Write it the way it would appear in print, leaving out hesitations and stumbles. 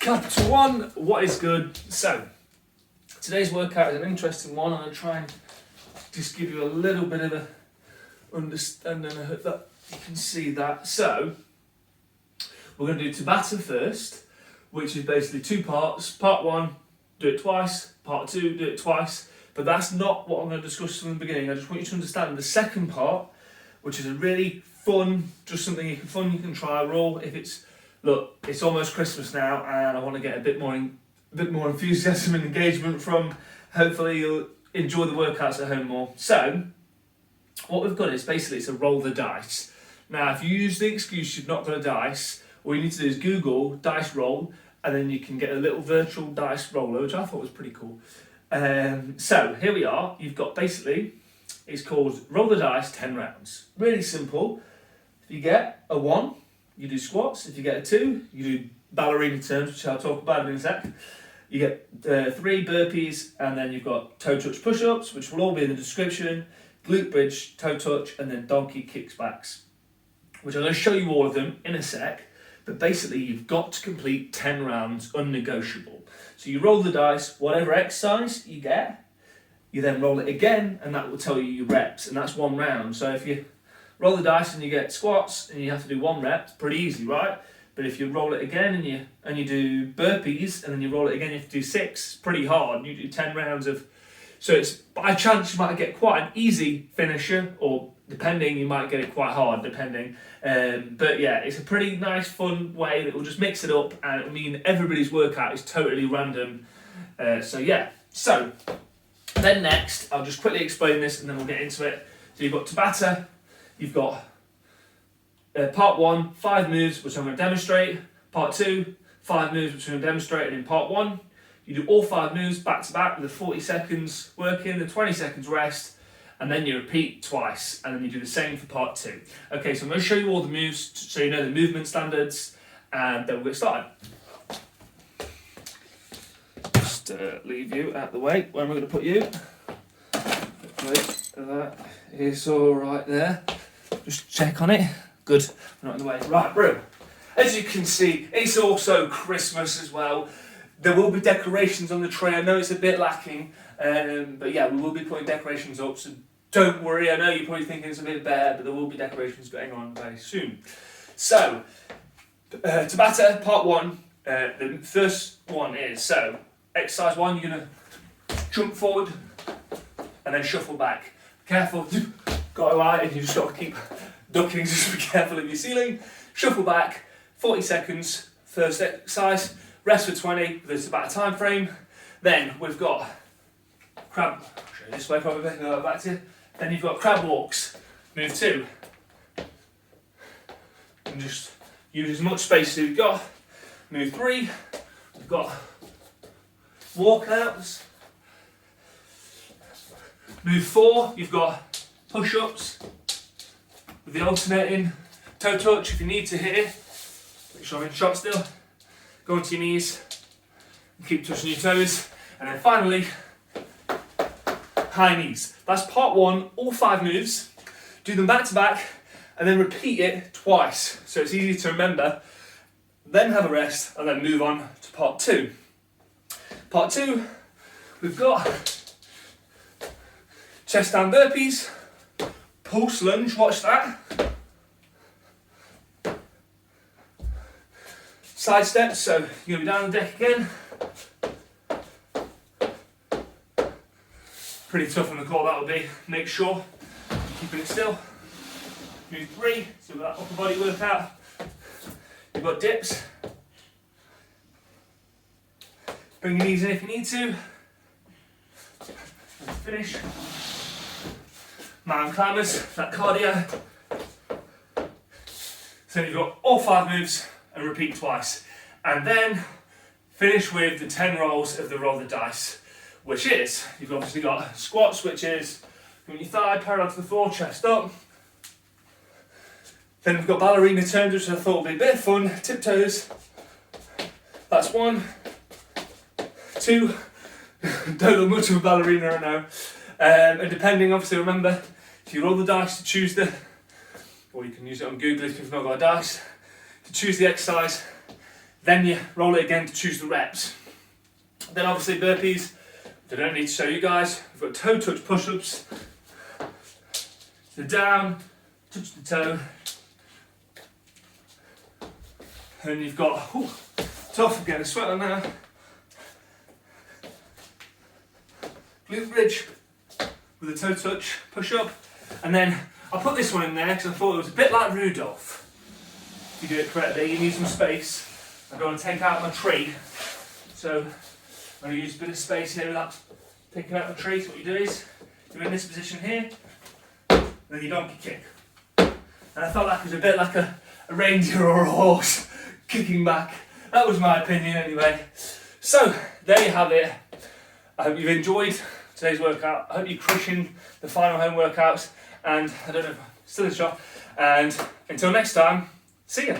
Capital One, what is good? So, today's workout is an interesting one. I'm going to try and just give you a little bit of a understanding. I hope that you can see that. So, we're going to do Tabatta first, which is basically two parts. Part one, do it twice. Part two, do it twice. But that's not what I'm going to discuss from the beginning. I just want you to understand the second part, which is a really fun, just something you can try, roll. If it's, look, it's almost Christmas now, and I want to get a bit more enthusiasm and engagement from. Hopefully you'll enjoy the workouts at home more. So, what we've got is basically it's a roll the dice. Now, if you use the excuse you've not got a dice, all you need to do is Google dice roll, and then you can get a little virtual dice roller, which I thought was pretty cool. So here we are. You've got basically, it's called roll the dice 10 rounds. Really simple. If you get a 1, you do squats. If you get a 2, you do ballerina turns, which I'll talk about in a sec. You get 3 burpees, and then you've got toe touch push-ups, which will all be in the description, glute bridge, toe touch, and then donkey kicks backs, which I'm going to show you all of them in a sec. But basically, you've got to complete 10 rounds, unnegotiable. So you roll the dice, whatever exercise you get, you then roll it again, and that will tell you your reps, and that's 1 round. So if you roll the dice and you get squats, and you have to do 1 rep, it's pretty easy, right? But if you roll it again and you do burpees, and then you roll it again, you have to do 6, pretty hard. You do 10 rounds of, so it's by chance you might get quite an easy finisher, or depending, you might get it quite hard, depending. But yeah, it's a pretty nice, fun way that will just mix it up, and it'll mean everybody's workout is totally random. So yeah, so then next, I'll just quickly explain this and then we'll get into it. So you've got Tabatta, you've got part 1, 5 moves, which I'm going to demonstrate. Part 2, 5 moves, which I'm going to demonstrate. And in part 1, you do all 5 moves back to back with the 40 seconds working, the 20 seconds rest, and then you repeat twice, and then you do the same for part 2. Okay, so I'm going to show you all the moves so you know the movement standards, and then we'll get started. Just leave you out the way. Where am I going to put you? Wait, that is all right there. Just check on it. Good, we're not in the way. Right, bro. As you can see, it's also Christmas as well. There will be decorations on the tray. I know it's a bit lacking, but yeah, we will be putting decorations up, so don't worry. I know you're probably thinking it's a bit bare, but there will be decorations going on very soon. So, Tabatta, part 1, the first one is, so, exercise 1, you're going to jump forward and then shuffle back. Careful, got it right, and you just got to keep ducking, just be careful of your ceiling. Shuffle back, 40 seconds, first exercise. Rest for 20, there's about a time frame. Then we've got crab, I'll show you this way probably, go back to you. Then you've got crab walks, move 2. And just use as much space as you've got. Move 3, we've got walkouts. Move 4, you've got push-ups with the alternating toe touch if you need to here. Make sure I'm in shot still. Go onto your knees, and keep touching your toes, and then finally, high knees. That's part 1, all 5 moves. Do them back to back, and then repeat it twice, so it's easy to remember. Then have a rest, and then move on to part 2. Part 2, we've got chest down burpees, pulse lunge, watch that. Side steps, so you're going to be down on the deck again. Pretty tough on the core that will be. Make sure you're keeping it still. Move 3, so we've got that upper body workout. You've got dips. Bring your knees in if you need to. And finish. Mountain climbers, that cardio. So you've got all 5 moves and repeat twice. And then finish with the 10 rolls of the roll the dice, which is, you've obviously got squats, which is your thigh parallel to the floor, chest up. Then we've got ballerina turns, which I thought would be a bit of fun, tiptoes. That's 1, 2, don't look much of a ballerina, I know. And depending, obviously remember, if you roll the dice to choose the, or you can use it on Google if you've not got a dice, to choose the exercise, Then you roll it again to choose the reps. Then obviously burpees, I don't need to show you guys. We've got toe touch push-ups. So down, touch the toe. And you've got, tough, I'm getting a sweat on now. Glute bridge with a toe touch push-up. And then I put this one in there because I thought it was a bit like Rudolph. If you do it correctly, you need some space. I'm going to take out my tree. So I'm going to use a bit of space here without picking out the tree. So what you do is, you're in this position here, and then you donkey kick. And I felt like it was a bit like a reindeer or a horse kicking back. That was my opinion anyway. So there you have it. I hope you've enjoyed today's workout. I hope you're crushing the final home workouts. And I don't know, still in shot. And until next time, see ya.